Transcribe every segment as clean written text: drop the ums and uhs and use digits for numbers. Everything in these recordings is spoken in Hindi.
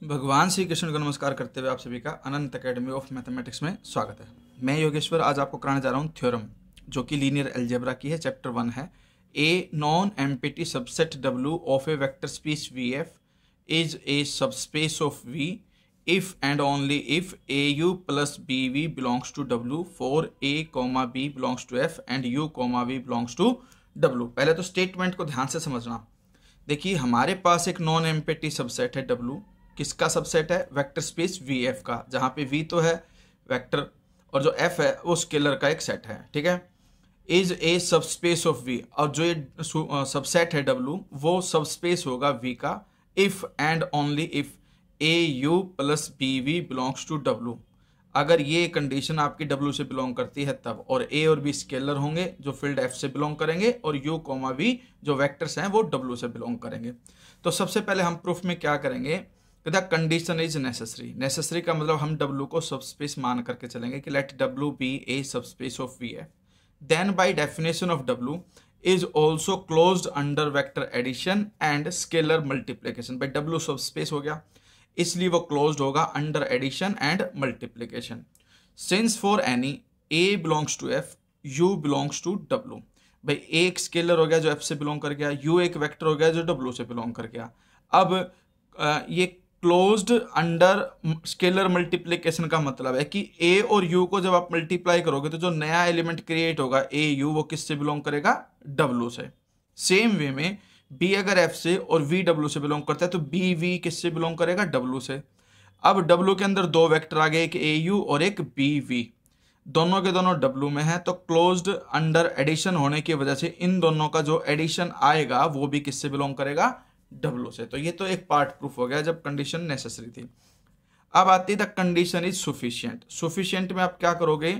भगवान श्री कृष्ण को नमस्कार करते हुए आप सभी का अनंत एकेडमी ऑफ मैथमेटिक्स में स्वागत है। मैं योगेश्वर आज आपको कराने जा रहा हूँ थ्योरम, जो कि लीनियर अलजेब्रा की है, चैप्टर 1 है। A non empty subset W of a vector space VF is a subspace of V if and only if AU plus BV belongs to W for A, B belongs to F and U, V belongs to W। पहले तो स्टेटमेंट को ध्यान से समझना। देखिए, हमारे पास एक नॉन एम्प्टी सबसेट है W। किसका सबसेट है? वेक्टर स्पेस VF का, जहां पे V तो है वेक्टर और जो F है वो स्केलर का एक सेट है। ठीक है, is a subspace of V, और जो ये सबसेट है W वो सबस्पेस होगा V का if and only if AU plus BV belongs to W। अगर ये कंडीशन आपकी W से बिलोंग करती है तब, और A और B स्केलर होंगे जो फील्ड F से बिलोंग करेंगे, और U, V जो वेक्टर्स हैं वो W से बिलोंग करेंगे। तो सबसे पहले हम प्रूफ में क्या करेंगे? The condition is necessary. Necessary का मतलब हम W को सबस्पेस मान करके चलेंगे कि let W be a subspace of VF। Then by definition of W is also closed under vector addition and scalar multiplication. भाई W सबस्पेस हो गया, इसलिए वो क्लोज्ड होगा under addition and multiplication. Since for any A belongs to F, U belongs to W। भाई A एक स्केलर हो गया जो F से बिलोंग कर गया, U एक वेक्टर हो गया जो W से बिलोंग कर गया। अब ये क्लोज्ड अंडर स्केलर मल्टीप्लीकेशन का मतलब है कि A और U को जब आप मल्टीप्लाई करोगे तो जो नया एलिमेंट क्रिएट होगा AU, वो किससे बिलोंग करेगा? W से। सेम वे में B अगर F से और V W से बिलोंग करता है तो BV किससे बिलोंग करेगा? W से। अब W के अंदर दो वेक्टर आ गए, एक AU और एक BV, दोनों के दोनों W में है, तो क्लोज्ड अंडर एडिशन होने की वजह से इन दोनों का जो एडिशन आएगा वो भी किससे बिलोंग करेगा? W से। तो ये तो एक पार्ट प्रूफ हो गया जब कंडीशन नेसेसरी थी। अब आती है the condition is sufficient. Sufficient में आप क्या करोगे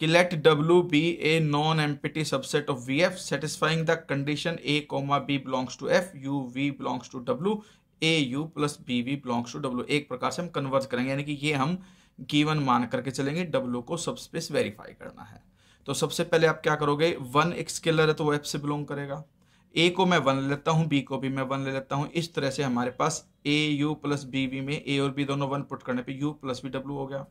कि let W be a non empty subset of VF satisfying the condition A, B belongs to F, U, V belongs to W, AU plus BV belongs to W। एक प्रकार से हम कन्वर्ज करेंगे, यानी कि ये हम गिवन मान करके चलेंगे, W को सबस्पेस वेरीफाई करना है। तो सबसे पहले आप क्या करोगे? 1 एक स्केलर है तो वो F से बिलोंग करेगा, A को मैं 1 ले लेता हूँ, B को भी मैं 1 ले लेता हूँ। इस तरह से हमारे पास AU प्लस BV में A और B दोनों 1 पुट करने पे U प्लस भी W हो गया।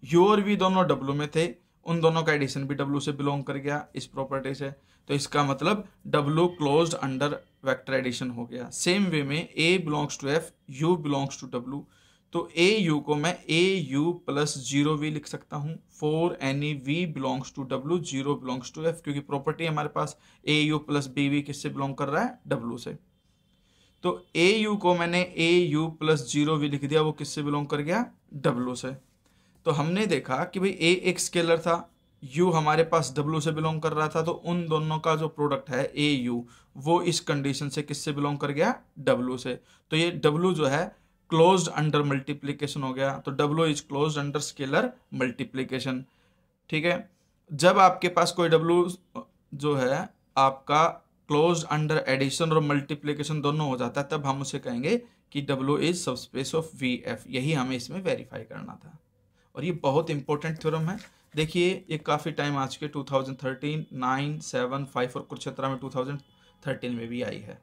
U और V दोनों W में थे, उन दोनों का एडिशन भी W से बिलोंग कर गया इस प्रॉपर्टी से। तो इसका मतलब W closed under vector addition हो गया। सेम वे में A belongs to F, U belongs to W, तो AU को मैं AU प्लस 0V लिख सकता हूँ for any V belongs to W, 0 belongs to F, क्योंकि प्रॉपर्टी हमारे पास AU प्लस BV किससे बिलोंग कर रहा है? W से। तो AU को मैंने AU प्लस 0V लिख दिया, वो किससे बिलोंग कर गया? W से। तो हमने देखा कि भाई A एक स्केलर था, U हमारे पास W से बिलोंग कर रहा था, तो उन दोनों का जो प्रोडक्ट है AU वो इस कंडीशन से किससे बिलोंग कर गया? W से। तो ये W जो है क्लोज्ड अंडर मल्टीप्लीकेशन हो गया, तो W is closed under scalar multiplication. ठीक है, जब आपके पास कोई W जो है आपका क्लोज्ड अंडर एडिशन और मल्टीप्लीकेशन दोनों हो जाता है, तब हम उसे कहेंगे कि W is subspace of VF। यही हमें इसमें वेरीफाई करना था, और ये बहुत इंपॉर्टेंट थ्योरम है। देखिए, ये काफ़ी टाइम आ चुके, 2013, 9, 7, 5 और कुरुक्षेत्र में 2013 में भी आई है।